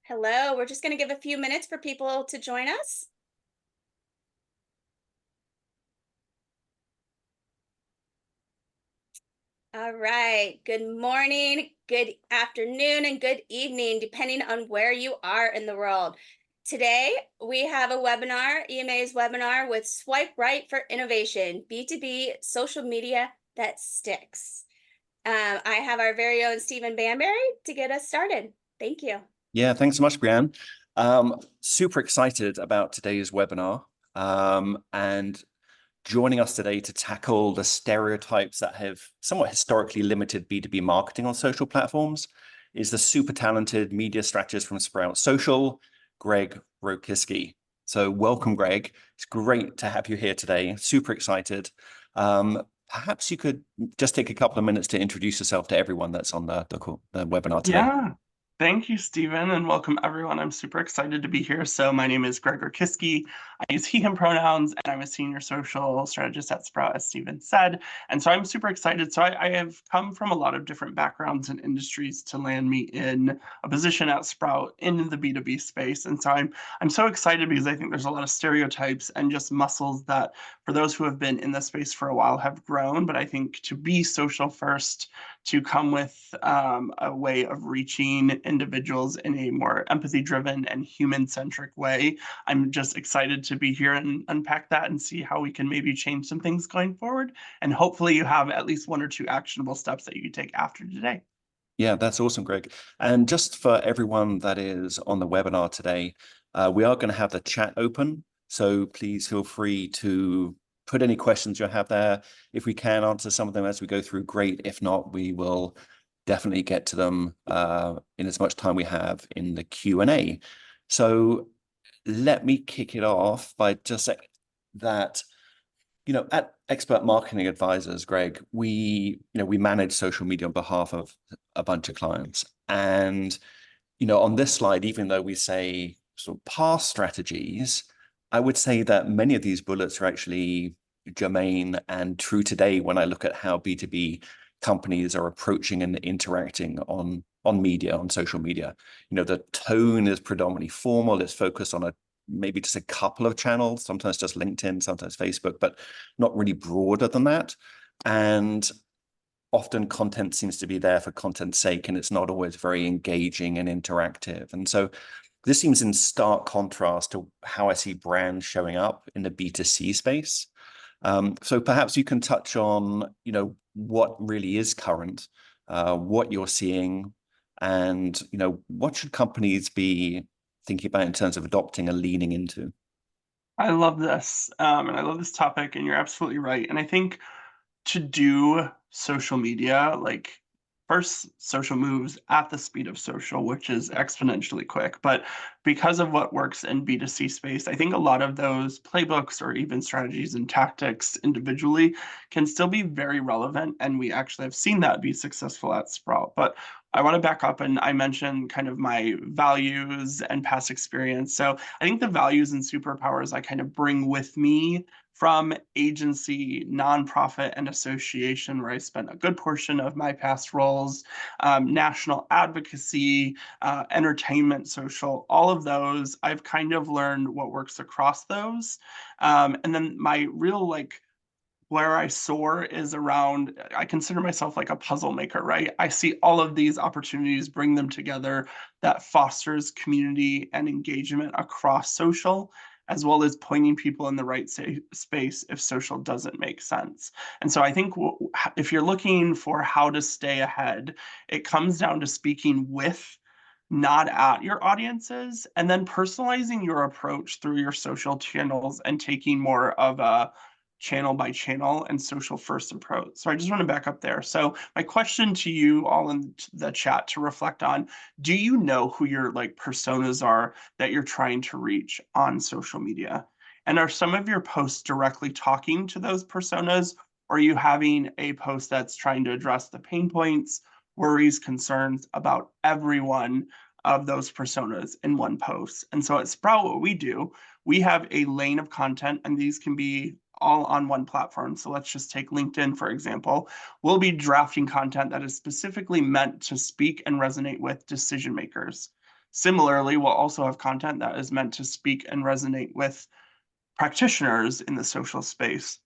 Hello, we're just going to give a few minutes for people to join us. All right. Good morning, good afternoon, and good evening, depending on where you are in the world. Today, we have a webinar, EMA's webinar with Swipe Right for Innovation, B2B social media that sticks. I have our very own Stephen Banbury to get us started. Thank you. Yeah, thanks so much, Brianne. Super excited about today's webinar and joining us today to tackle the stereotypes that have somewhat historically limited B2B marketing on social platforms is the super talented media strategist from Sprout Social, Greg Rokiski. So welcome, Greg. It's great to have you here today. Super excited. Perhaps you could just take a couple of minutes to introduce yourself to everyone that's on the webinar today. Yeah, thank you, Stephen, and welcome everyone. I'm super excited to be here. So my name is Gregor Kiski. I use he, him pronouns, and I'm a senior social strategist at Sprout, as Stephen said. And so I'm super excited. So I have come from a lot of different backgrounds and industries to land me in a position at Sprout in the B2B space. And so I'm so excited because I think there's a lot of stereotypes and just muscles that for those who have been in the space for a while have grown. But I think to be social first, to come with a way of reaching individuals in a more empathy-driven and human-centric way. I'm just excited to be here and unpack that and see how we can maybe change some things going forward. And hopefully you have at least one or two actionable steps that you can take after today. Yeah, that's awesome, Greg. And just for everyone that is on the webinar today, we are going to have the chat open. So please feel free to put any questions you have there. If we can answer some of them as we go through, great. If not, we will definitely get to them in as much time we have in the Q&A. So let me kick it off by just saying that at Expert Marketing Advisors, Greg, we manage social media on behalf of a bunch of clients. And, on this slide, even though we say sort of past strategies, I would say that many of these bullets are actually germane and true today when I look at how B2B companies are approaching and interacting on media, on social media. The tone is predominantly formal. It's focused on maybe just a couple of channels, sometimes just LinkedIn, sometimes Facebook, but not really broader than that. And often content seems to be there for content's sake, and it's not always very engaging and interactive. And so this seems in stark contrast to how I see brands showing up in the B2C space. So perhaps you can touch on, what really is current, what you're seeing, and, what should companies be thinking about in terms of adopting and leaning into? I love this, and I love this topic, and you're absolutely right. And I think to do social media, like first social moves at the speed of social, which is exponentially quick. But because of what works in B2C space, I think a lot of those playbooks or even strategies and tactics individually can still be very relevant. And we actually have seen that be successful at Sprout. But I want to back up, and I mentioned kind of my values and past experience. So I think the values and superpowers I kind of bring with me from agency, nonprofit, and association, where I spent a good portion of my past roles, national advocacy, entertainment, social, all of those, I've kind of learned what works across those. And then my real where I soar is around, I consider myself like a puzzle maker, right? I see all of these opportunities, bring them together, that fosters community and engagement across social, as well as pointing people in the right space if social doesn't make sense. And so I think if you're looking for how to stay ahead, it comes down to speaking with, not at your audiences, and then personalizing your approach through your social channels and taking more of a channel by channel and social first approach. So I just want to back up there. So my question to you all in the chat to reflect on, do you know who your personas are that you're trying to reach on social media? And are some of your posts directly talking to those personas, or are you having a post that's trying to address the pain points, worries, concerns about everyone of those personas in one post? And so at Sprout, what we do, we have a lane of content, and these can be all on one platform. So let's just take LinkedIn, for example. We'll be drafting content that is specifically meant to speak and resonate with decision makers. Similarly, we'll also have content that is meant to speak and resonate with practitioners in the social space.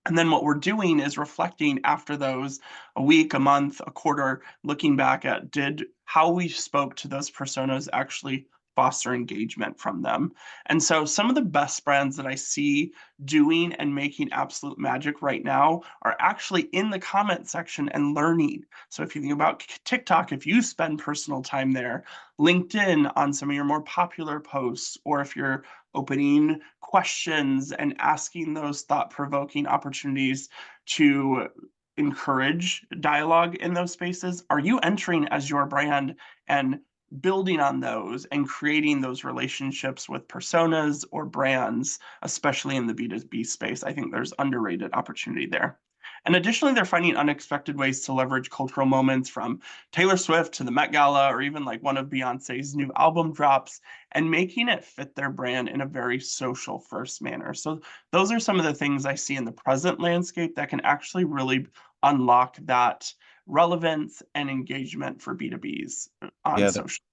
And then what we're doing is reflecting after those a week, a month, a quarter, looking back at did how we spoke to those personas actually foster engagement from them. And so some of the best brands that I see doing and making absolute magic right now are actually in the comment section and learning. So if you think about TikTok, if you spend personal time there, LinkedIn on some of your more popular posts, or if you're opening questions and asking those thought-provoking opportunities to encourage dialogue in those spaces, are you entering as your brand and building on those and creating those relationships with personas or brands, especially in the B2B space? I think there's underrated opportunity there. And additionally, they're finding unexpected ways to leverage cultural moments, from Taylor Swift to the Met Gala, or even like one of Beyonce's new album drops, and making it fit their brand in a very social first manner. So those are some of the things I see in the present landscape that can actually really unlock that relevance and engagement for B2Bs on Yeah, social.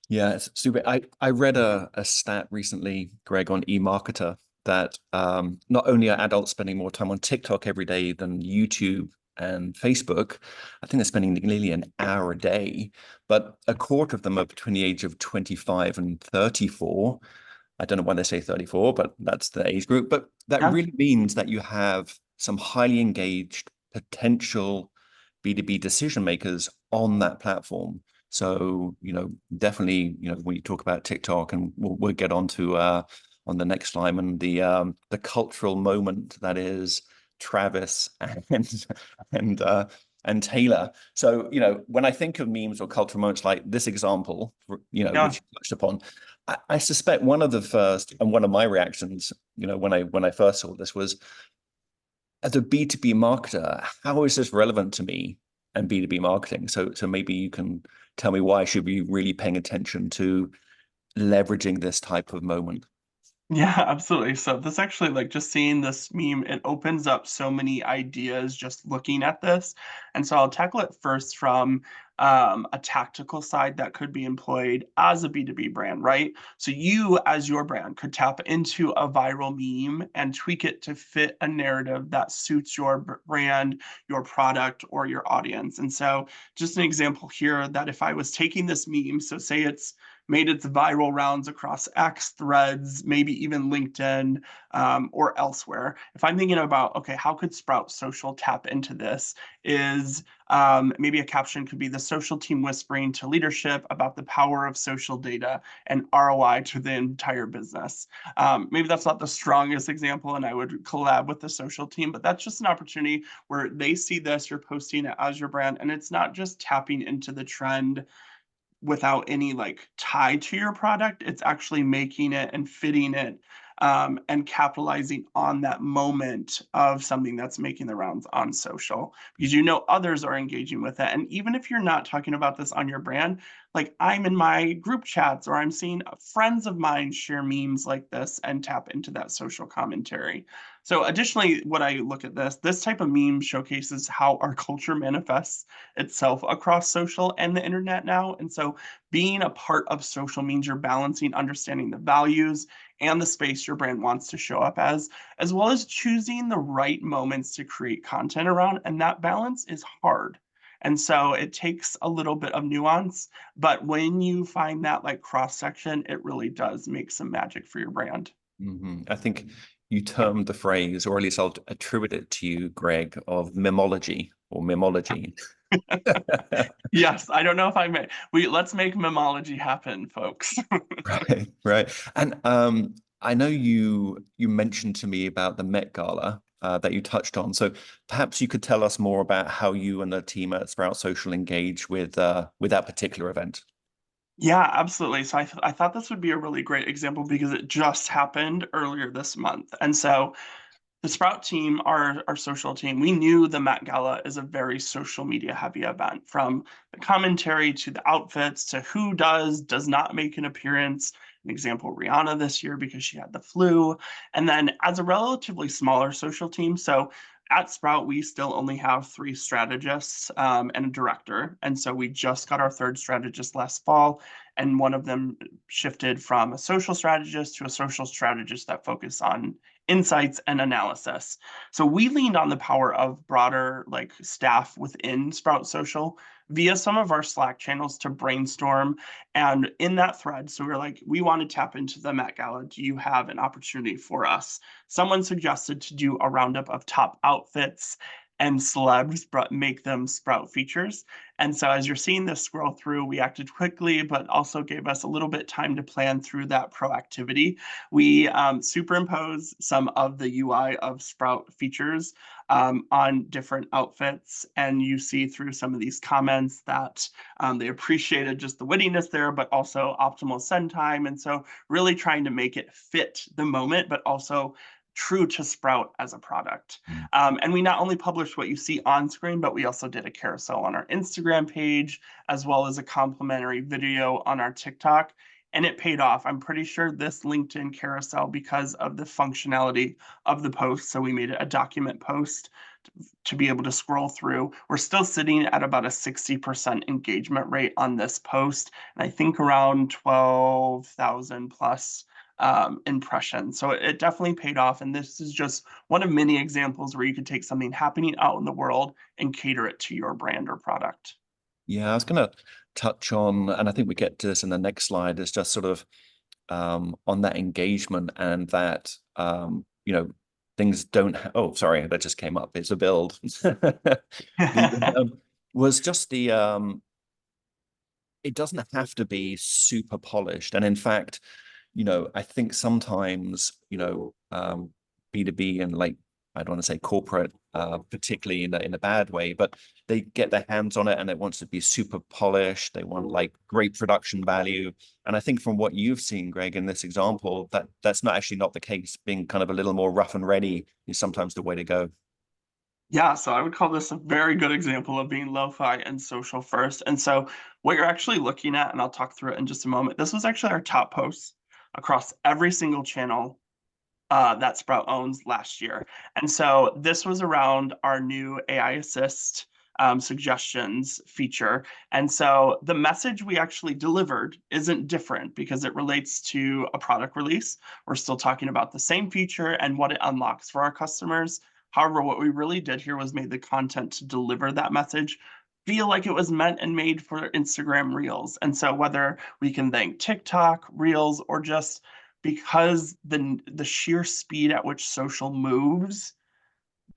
yeah, it's super. I read a stat recently, Greg, on eMarketer that not only are adults spending more time on TikTok every day than YouTube and Facebook, I think they're spending nearly an hour a day, but a quarter of them are between the age of 25 and 34. I don't know why they say 34, but that's the age group. But that Yeah. really means that you have some highly engaged potential B2B decision makers on that platform. So, definitely, when you talk about TikTok, and we'll get on to on the next slide, and the cultural moment that is Travis and Taylor. So, when I think of memes or cultural moments like this example, Yeah. which you touched upon, I suspect one of the first, and one of my reactions, when I first saw this, was, as a B2B marketer, how is this relevant to me and B2B marketing? So maybe you can tell me why I should be really paying attention to leveraging this type of moment. Yeah, absolutely. So this actually, like, just seeing this meme, it opens up so many ideas just looking at this. And so I'll tackle it first from a tactical side that could be employed as a B2B brand, right? So you, as your brand, could tap into a viral meme and tweak it to fit a narrative that suits your brand, your product, or your audience. And so just an example here, that if I was taking this meme, so say it's made its viral rounds across X, Threads, maybe even LinkedIn, or elsewhere. If I'm thinking about, okay, how could Sprout Social tap into this? Is maybe a caption could be the social team whispering to leadership about the power of social data and ROI to the entire business. Maybe that's not the strongest example, and I would collab with the social team, but that's just an opportunity where they see this, you're posting it as your brand, and it's not just tapping into the trend without any like tie to your product. It's actually making it and fitting it, and capitalizing on that moment of something that's making the rounds on social, because others are engaging with it. And even if you're not talking about this on your brand, like, I'm in my group chats, or I'm seeing friends of mine share memes like this and tap into that social commentary. So additionally, what I look at this type of meme showcases how our culture manifests itself across social and the internet now. And so being a part of social means you're balancing understanding the values and the space your brand wants to show up as well as choosing the right moments to create content around. And that balance is hard. And so it takes a little bit of nuance, but when you find that like cross section, it really does make some magic for your brand. I think you termed the phrase, or at least I'll attribute it to you, Greg, of memology or memology. Yes, I don't know if I may. Let's make memology happen, folks. Right, right. And I know you mentioned to me about the Met Gala that you touched on. So perhaps you could tell us more about how you and the team at Sprout Social engage with that particular event. Yeah, absolutely. So I thought this would be a really great example because it just happened earlier this month. And so the Sprout team, our social team, we knew the Met Gala is a very social media heavy event, from the commentary to the outfits to who does not make an appearance. An example, Rihanna this year because she had the flu. And then as a relatively smaller social team, so at Sprout, we still only have 3 strategists and a director. And so we just got our 3rd strategist last fall, and one of them shifted from a social strategist to a social strategist that focus on insights and analysis. So we leaned on the power of broader like staff within Sprout Social via some of our Slack channels to brainstorm. And in that thread, so we were like, we want to tap into the Met Gala. Do you have an opportunity for us? Someone suggested to do a roundup of top outfits and celebs, but make them Sprout features. And so as you're seeing this scroll through, we acted quickly, but also gave us a little bit time to plan through that proactivity. We superimpose some of the UI of Sprout features on different outfits. And you see through some of these comments that they appreciated just the wittiness there, but also optimal send time. And so really trying to make it fit the moment, but also true to Sprout as a product. And we not only published what you see on screen, but we also did a carousel on our Instagram page, as well as a complimentary video on our TikTok. And it paid off. I'm pretty sure this LinkedIn carousel because of the functionality of the post. So we made it a document post to be able to scroll through. We're still sitting at about a 60% engagement rate on this post, and I think around 12,000 plus impressions. So it definitely paid off. And this is just one of many examples where you could take something happening out in the world and cater it to your brand or product. Yeah, I was going to touch on, and I think we get to this in the next slide, is just sort of on that engagement and that, things don't, oh, sorry, that just came up. It's a build. Was just it doesn't have to be super polished. And in fact, I think sometimes, B2B and like, I don't want to say corporate, particularly in a bad way, but they get their hands on it and it wants to be super polished. They want like great production value. And I think from what you've seen, Greg, in this example, that's not actually not the case. Being kind of a little more rough and ready is sometimes the way to go. Yeah, so I would call this a very good example of being lo-fi and social first. And so what you're actually looking at, and I'll talk through it in just a moment, this was actually our top posts across every single channel that Sprout owns last year. And so this was around our new AI Assist suggestions feature. And so the message we actually delivered isn't different because it relates to a product release. We're still talking about the same feature and what it unlocks for our customers. However, what we really did here was made the content to deliver that message feel like it was meant and made for Instagram Reels. And so whether we can thank TikTok, Reels, or just because the sheer speed at which social moves,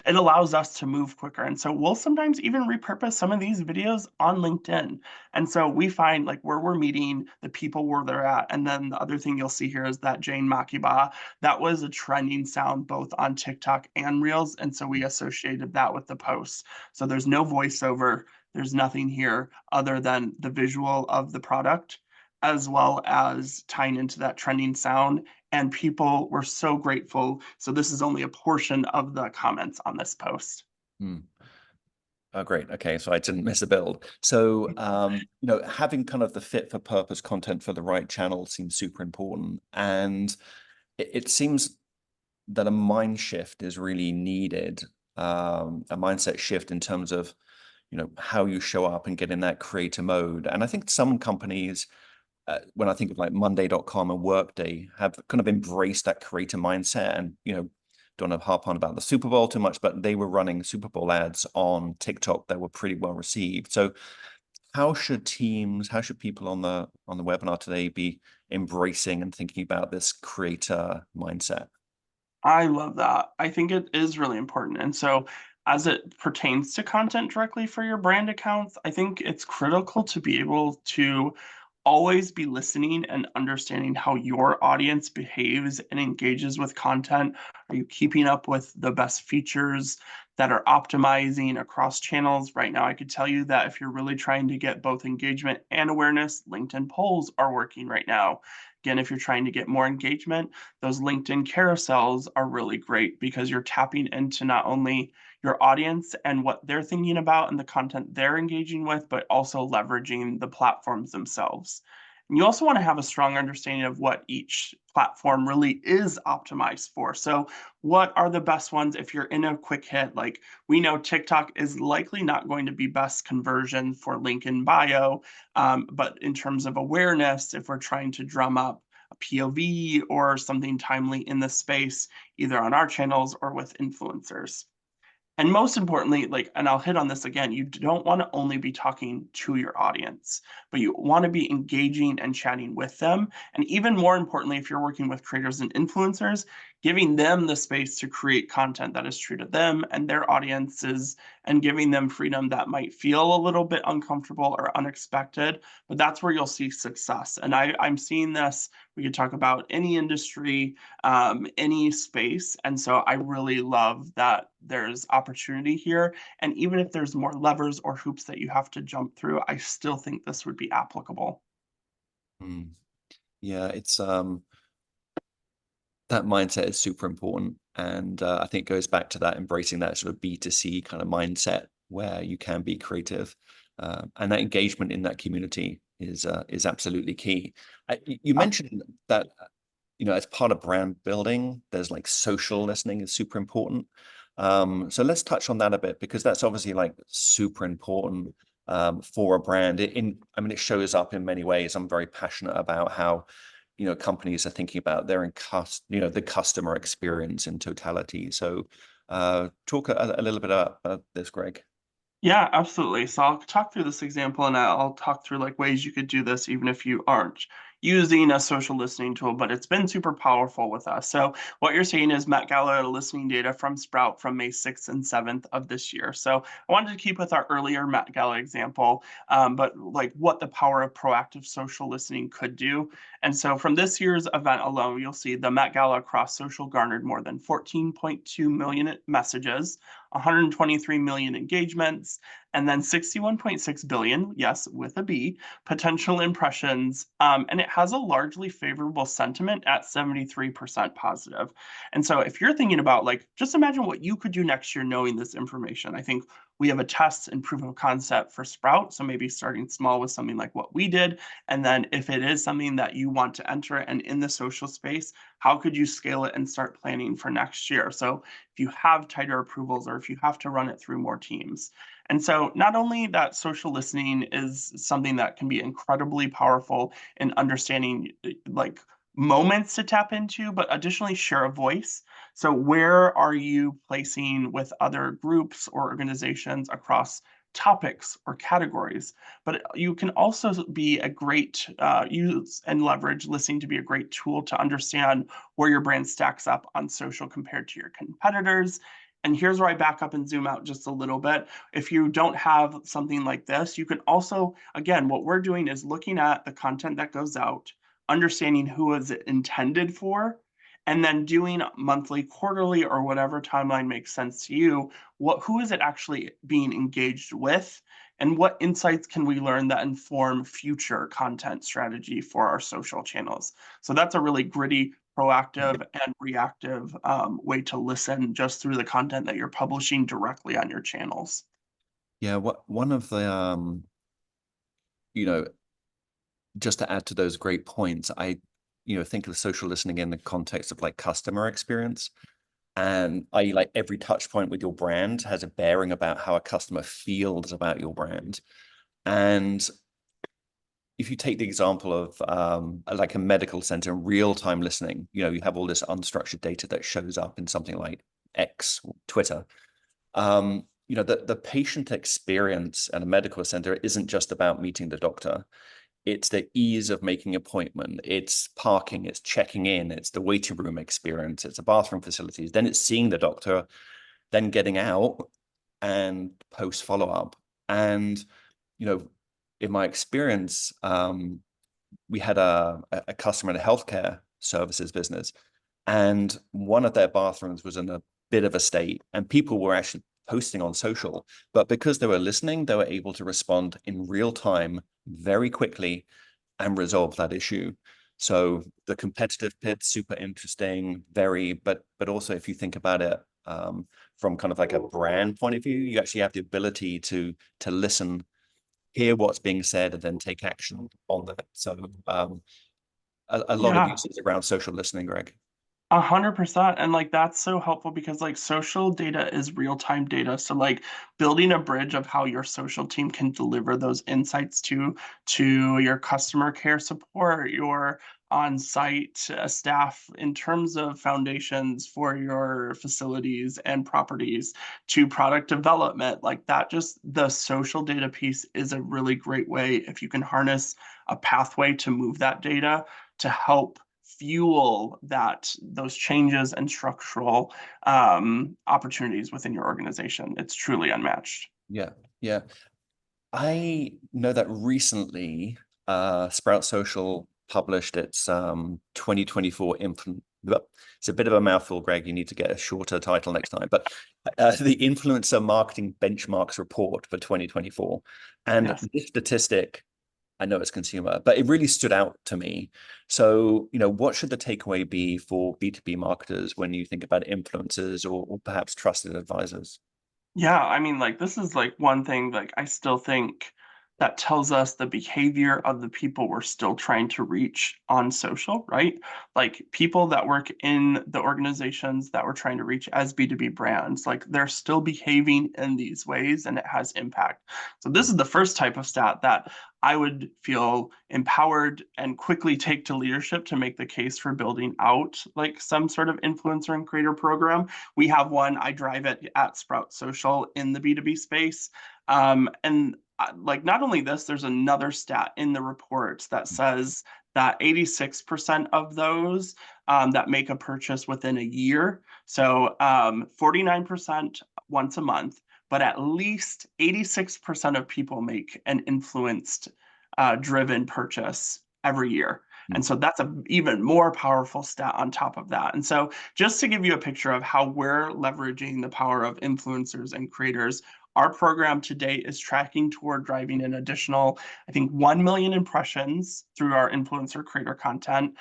it allows us to move quicker. And so we'll sometimes even repurpose some of these videos on LinkedIn. And so we find like where we're meeting the people where they're at. And then the other thing you'll see here is that Jane Makiba, that was a trending sound both on TikTok and Reels. And so we associated that with the post. So there's no voiceover. There's nothing here other than the visual of the product, as well as tying into that trending sound, and people were so grateful. So this is only a portion of the comments on this post. Oh, great. Okay, so I didn't miss a build. So, having kind of the fit for purpose content for the right channel seems super important. And it seems that a mind shift is really needed, a mindset shift in terms of, how you show up and get in that creator mode. And I think some companies, when I think of like Monday.com and Workday, have kind of embraced that creator mindset and, don't want to harp on about the Super Bowl too much, but they were running Super Bowl ads on TikTok that were pretty well received. So how should people on the webinar today be embracing and thinking about this creator mindset? I love that. I think it is really important. And so, as it pertains to content directly for your brand accounts, I think it's critical to be able to always be listening and understanding how your audience behaves and engages with content. Are you keeping up with the best features that are optimizing across channels? Right now, I could tell you that if you're really trying to get both engagement and awareness, LinkedIn polls are working right now. Again, if you're trying to get more engagement, those LinkedIn carousels are really great because you're tapping into not only your audience and what they're thinking about and the content they're engaging with, but also leveraging the platforms themselves. And you also want to have a strong understanding of what each platform really is optimized for. So what are the best ones if you're in a quick hit? Like we know TikTok is likely not going to be best conversion for link in bio, but in terms of awareness, if we're trying to drum up a POV or something timely in the space, either on our channels or with influencers. And most importantly, like, and I'll hit on this again, you don't want to only be talking to your audience, but you want to be engaging and chatting with them. And even more importantly, if you're working with creators and influencers, giving them the space to create content that is true to them and their audiences, and giving them freedom that might feel a little bit uncomfortable or unexpected, but that's where you'll see success. And I'm seeing this, we could talk about any industry, any space. And so I really love that there's opportunity here. And even if there's more levers or hoops that you have to jump through, I still think this would be applicable. Mm. Yeah, it's that mindset is super important. And I think it goes back to that embracing that sort of B2C kind of mindset where you can be creative. And that engagement in that community is absolutely key. You mentioned that, as part of brand building, there's like social listening is super important. So let's touch on that a bit because that's obviously like super important for a brand. I mean, it shows up in many ways. I'm very passionate about how companies are thinking about their the customer experience in totality. So talk a little bit about this, Greg. Yeah, absolutely. So I'll talk through this example and I'll talk through like ways you could do this even if you aren't using a social listening tool, but it's been super powerful with us. So what you're seeing is Met Gala listening data from Sprout from May 6th and 7th of this year. So I wanted to keep with our earlier Met Gala example, but like what the power of proactive social listening could do. And so from this year's event alone, you'll see the Met Gala across social garnered more than 14.2 million messages, 123 million engagements, and then 61.6 billion, yes, with a B, potential impressions. And it has a largely favorable sentiment at 73% positive. And so if you're thinking about like, just imagine what you could do next year knowing this information. I think we have a test and proof of concept for Sprout. So maybe starting small with something like what we did. And then if it is something that you want to enter and in the social space, how could you scale it and start planning for next year? So if you have tighter approvals or if you have to run it through more teams. And so not only that social listening is something that can be incredibly powerful in understanding like moments to tap into, but additionally share a voice. So where are you placing with other groups or organizations across topics or categories? But you can also be a great use and leverage listening to be a great tool to understand where your brand stacks up on social compared to your competitors. And here's where I back up and zoom out just a little bit. If you don't have something like this, you can also, again, what we're doing is looking at the content that goes out, understanding who is it intended for, and then doing monthly, quarterly, or whatever timeline makes sense to you. Who is it actually being engaged with? And what insights can we learn that inform future content strategy for our social channels? So that's a really gritty, proactive, and reactive way to listen just through the content that you're publishing directly on your channels. Yeah, one of the you know, just to add to those great points, I think of social listening in the context of like customer experience. And like every touch point with your brand has a bearing about how a customer feels about your brand. And if you take the example of like a medical center, real-time listening, you have all this unstructured data that shows up in something like X, Twitter. The patient experience at a medical center isn't just about meeting the doctor. It's the ease of making appointment. It's parking, it's checking in, it's the waiting room experience, it's the bathroom facilities. Then it's seeing the doctor, then getting out and post follow-up. And, in my experience, we had a customer in a healthcare services business, and one of their bathrooms was in a bit of a state, and people were actually posting on social, but because they were listening, they were able to respond in real time very quickly and resolve that issue. So the competitive bit, super interesting, but also if you think about it from kind of like a brand point of view, you actually have the ability to listen hear what's being said and then take action on that. So a lot of Yeah. uses around social listening, Greg. 100%. And like that's so helpful because like social data is real-time data. So like building a bridge of how your social team can deliver those insights to your customer care support, your on-site staff in terms of foundations for your facilities and properties to product development, like that, just the social data piece is a really great way if you can harness a pathway to move that data to help fuel those changes and structural opportunities within your organization. It's truly unmatched. Yeah, yeah. I know that recently Sprout Social published its 2024 it's a bit of a mouthful, Greg. You need to get a shorter title next time. But the Influencer Marketing Benchmarks Report for 2024. And Yes. this statistic, I know it's consumer, but it really stood out to me. So, what should the takeaway be for B2B marketers when you think about influencers or perhaps trusted advisors? Yeah, I mean, like this is like one thing like I still think that tells us the behavior of the people we're still trying to reach on social, right? Like people that work in the organizations that we're trying to reach as B2B brands, like they're still behaving in these ways and it has impact. So this is the first type of stat that I would feel empowered and quickly take to leadership to make the case for building out like some sort of influencer and creator program. We have one. I drive it at Sprout Social in the B2B space. And like not only this, there's another stat in the report that says that 86% of those that make a purchase within a year, so 49% once a month, but at least 86% of people make an influenced driven purchase every year. And so that's an even more powerful stat on top of that. And so just to give you a picture of how we're leveraging the power of influencers and creators, our program today is tracking toward driving an additional, I think, 1 million impressions through our influencer creator content,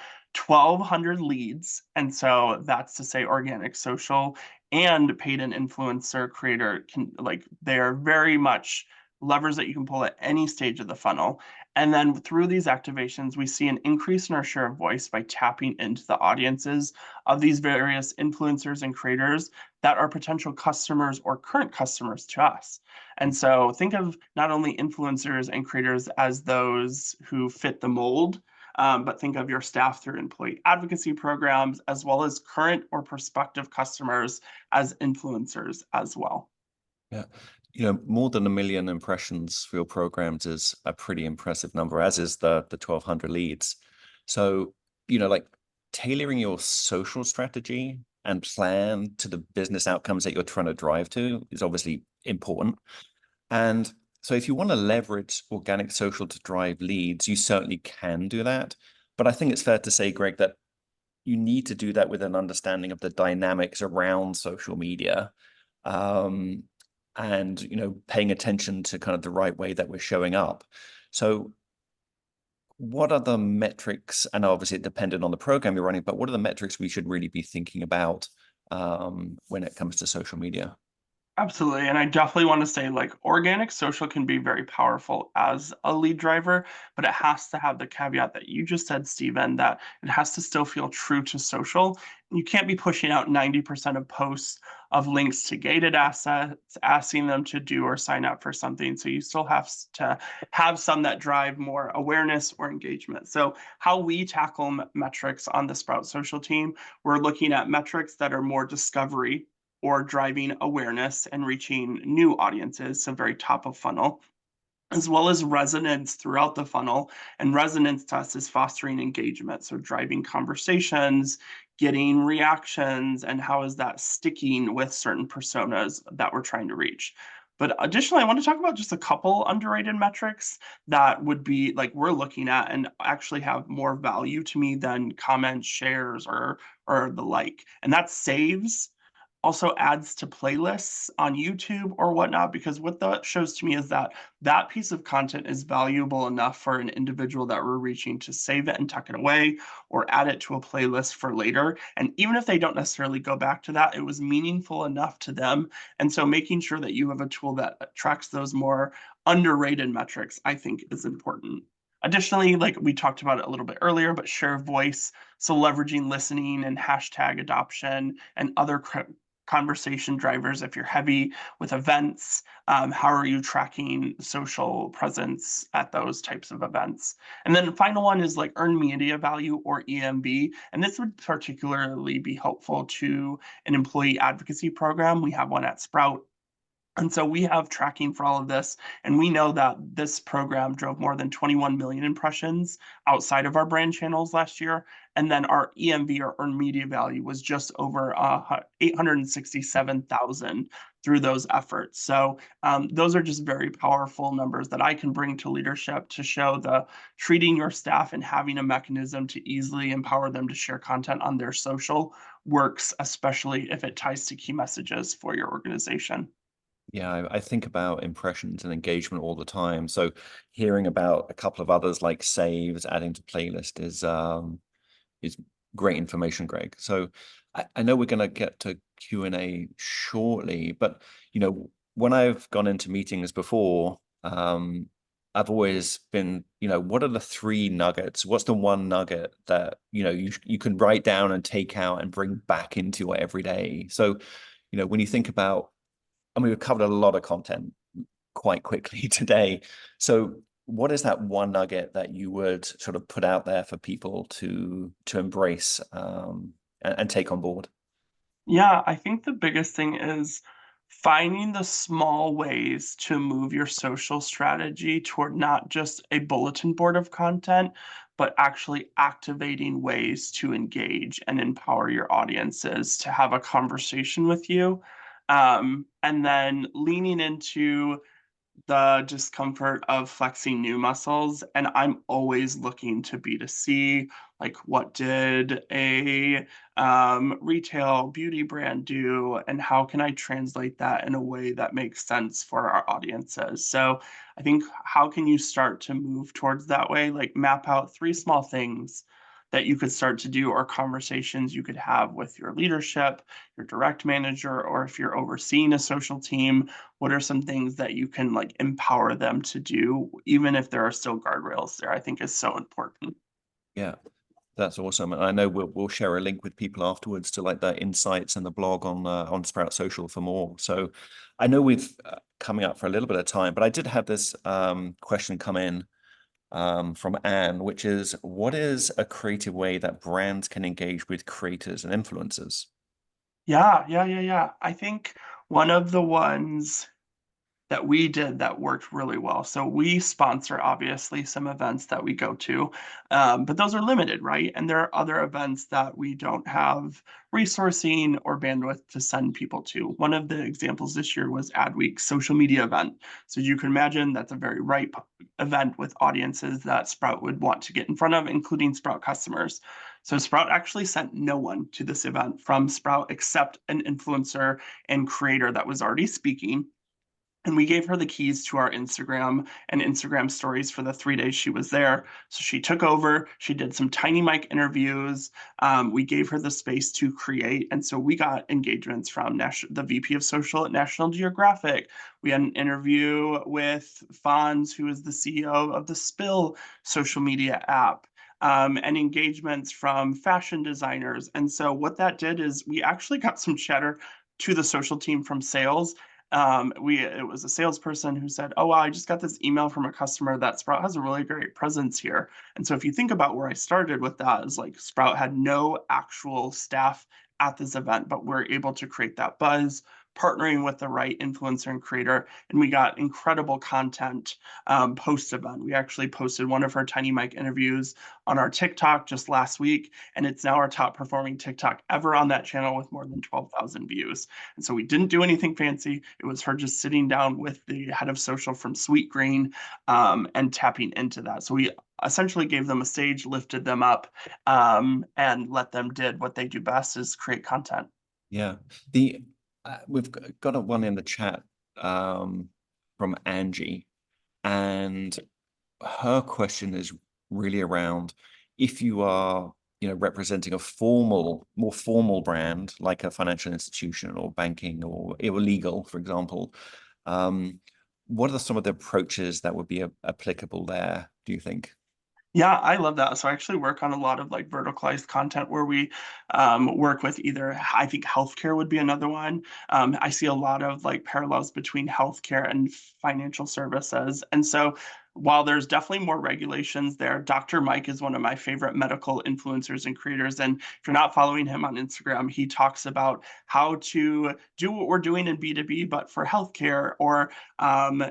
1,200 leads. And so that's to say organic social and paid and influencer creator can like they are very much levers that you can pull at any stage of the funnel. And then through these activations, we see an increase in our share of voice by tapping into the audiences of these various influencers and creators that are potential customers or current customers to us. And so think of not only influencers and creators as those who fit the mold, but think of your staff through employee advocacy programs, as well as current or prospective customers as influencers as well. Yeah. More than 1 million impressions for your programs is a pretty impressive number, as is the 1,200 leads. So, like tailoring your social strategy and plan to the business outcomes that you're trying to drive to is obviously important. And so if you want to leverage organic social to drive leads, you certainly can do that. But I think it's fair to say, Greg, that you need to do that with an understanding of the dynamics around social media. And paying attention to kind of the right way that we're showing up. So what are the metrics, and obviously it depended on the program you're running, but what are the metrics we should really be thinking about when it comes to social media? Absolutely. And I definitely want to say like organic social can be very powerful as a lead driver, but it has to have the caveat that you just said, Stephen, that it has to still feel true to social. You can't be pushing out 90% of posts of links to gated assets, asking them to do or sign up for something. So you still have to have some that drive more awareness or engagement. So how we tackle metrics on the Sprout Social team, we're looking at metrics that are more discovery or driving awareness and reaching new audiences, so very top of funnel, as well as resonance throughout the funnel. And resonance to us is fostering engagement, so driving conversations, getting reactions, and how is that sticking with certain personas that we're trying to reach. But additionally, I want to talk about just a couple underrated metrics that would be like we're looking at and actually have more value to me than comments, shares, or the like. And that's saves, also adds to playlists on YouTube or whatnot, because what that shows to me is that that piece of content is valuable enough for an individual that we're reaching to save it and tuck it away or add it to a playlist for later. And even if they don't necessarily go back to that, it was meaningful enough to them. And so making sure that you have a tool that tracks those more underrated metrics, I think, is important. Additionally, like we talked about it a little bit earlier, but share of voice, so leveraging listening and hashtag adoption and other conversation drivers. If you're heavy with events, how are you tracking social presence at those types of events? And then the final one is like earned media value, or EMV. And this would particularly be helpful to an employee advocacy program. We have one at Sprout. And so we have tracking for all of this, and we know that this program drove more than 21 million impressions outside of our brand channels last year. And then our EMV, or earned media value, was just over 867,000 through those efforts. So those are just very powerful numbers that I can bring to leadership to show the treating your staff and having a mechanism to easily empower them to share content on their social works, especially if it ties to key messages for your organization. Yeah, I think about impressions and engagement all the time. So hearing about a couple of others like saves, adding to playlist is great information, Greg. So I know we're going to get to Q&A shortly, but when I've gone into meetings before, I've always been, what are the three nuggets? What's the one nugget that you can write down and take out and bring back into your everyday? So when you think about, I mean, we've covered a lot of content quite quickly today. So what is that one nugget that you would sort of put out there for people to embrace and take on board? Yeah, I think the biggest thing is finding the small ways to move your social strategy toward not just a bulletin board of content, but actually activating ways to engage and empower your audiences to have a conversation with you. And then leaning into the discomfort of flexing new muscles. And I'm always looking to B2C, like what did a retail beauty brand do, and how can I translate that in a way that makes sense for our audiences? So I think, how can you start to move towards that way? Like map out three small things that you could start to do, or conversations you could have with your leadership, your direct manager, or if you're overseeing a social team, what are some things that you can like empower them to do, even if there are still guardrails there, I think is so important. Yeah, that's awesome. And I know we'll share a link with people afterwards to like the insights and the blog on Sprout Social for more. So I know we've coming up for a little bit of time, but I did have this question come in from Anne, which is, what is a creative way that brands can engage with creators and influencers? Yeah. I think one of the ones that we did that worked really well. So we sponsor obviously some events that we go to, but those are limited, right? And there are other events that we don't have resourcing or bandwidth to send people to. One of the examples this year was Adweek's social media event. So you can imagine that's a very ripe event with audiences that Sprout would want to get in front of, including Sprout customers. So Sprout actually sent no one to this event from Sprout except an influencer and creator that was already speaking, and we gave her the keys to our Instagram and Instagram stories for the 3 days she was there. So she took over, she did some tiny mic interviews. We gave her the space to create. And so we got engagements from the VP of social at National Geographic. We had an interview with Fonz, who is the CEO of the Spill social media app. And engagements from fashion designers. And so what that did is we actually got some chatter to the social team from sales. It was a salesperson who said, "Oh wow, I just got this email from a customer that Sprout has a really great presence here." And so if you think about where I started with that, is like Sprout had no actual staff at this event, but we're able to create that buzz, partnering with the right influencer and creator, and we got incredible content post event. We actually posted one of her tiny mic interviews on our TikTok just last week, and it's now our top performing TikTok ever on that channel with more than 12,000 views. And so we didn't do anything fancy. It was her just sitting down with the head of social from Sweet Green and tapping into that. So we essentially gave them a stage, lifted them up, and let them did what they do best, is create content. Yeah. We've got one in the chat from Angie, and her question is really around if you are, representing a more formal brand like a financial institution or banking or legal, for example. What are some of the approaches that would be applicable there, do you think? Yeah, I love that. So I actually work on a lot of like verticalized content where we work with either, I think healthcare would be another one. I see a lot of like parallels between healthcare and financial services. And so while there's definitely more regulations there, Dr. Mike is one of my favorite medical influencers and creators. And if you're not following him on Instagram, he talks about how to do what we're doing in B2B, but for healthcare, or um,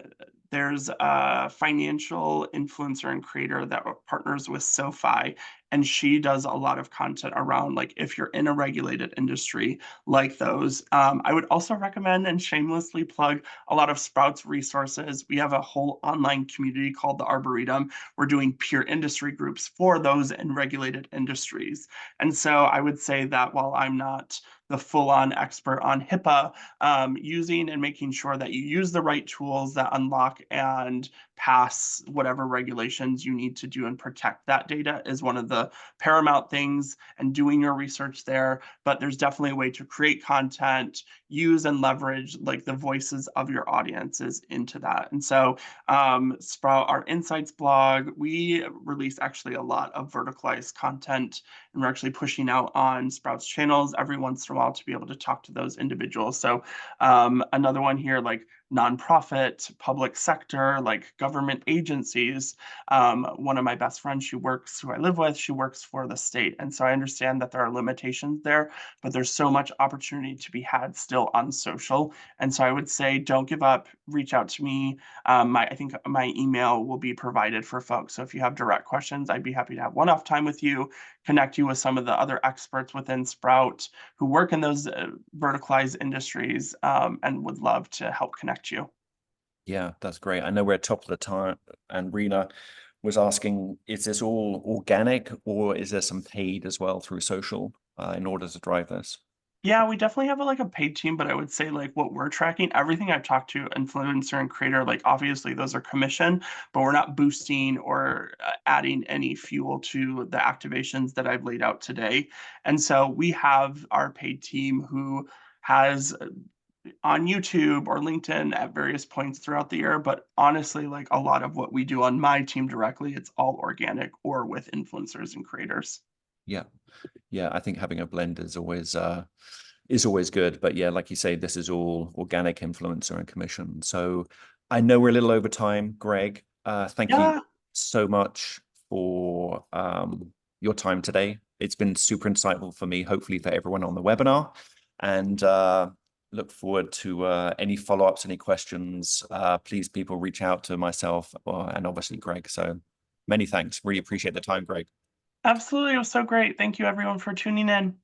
there's a financial influencer and creator that partners with SoFi, and she does a lot of content around like if you're in a regulated industry like those. I would also recommend and shamelessly plug a lot of Sprouts resources. We have a whole online community called the Arboretum. We're doing peer industry groups for those in regulated industries. And so I would say that while I'm not the full-on expert on HIPAA, using and making sure that you use the right tools that unlock and pass whatever regulations you need to do and protect that data is one of the paramount things, and doing your research there. But there's definitely a way to create content, use and leverage like the voices of your audiences into that. And so Sprout, our Insights blog, we release actually a lot of verticalized content, and we're actually pushing out on Sprout's channels every once in a while to be able to talk to those individuals. So another one here, like nonprofit, public sector, like government agencies. One of my best friends, who I live with, she works for the state. And so I understand that there are limitations there, but there's so much opportunity to be had still on social. And so I would say, don't give up, reach out to me. I think my email will be provided for folks. So if you have direct questions, I'd be happy to have one-off time with you, connect you with some of the other experts within Sprout who work in those verticalized industries, and would love to help connect you. Yeah, that's great. I know we're at top of the time, and Rena was asking, is this all organic or is there some paid as well through social in order to drive this? Yeah, we definitely have like a paid team, but I would say like what we're tracking, everything I've talked to influencer and creator, like obviously those are commission, but we're not boosting or adding any fuel to the activations that I've laid out today. And so we have our paid team who has on YouTube or LinkedIn at various points throughout the year. But honestly, like a lot of what we do on my team directly, it's all organic or with influencers and creators. Yeah. Yeah, I think having a blend is always good. But yeah, like you say, this is all organic influencer and commission. So I know we're a little over time, Greg. Thank you Yeah, so much for your time today. It's been super insightful for me, hopefully for everyone on the webinar. And look forward to any follow-ups, any questions. Please, people reach out to myself and obviously Greg. So many thanks. Really appreciate the time, Greg. absolutely. It was so great. Thank you everyone for tuning in.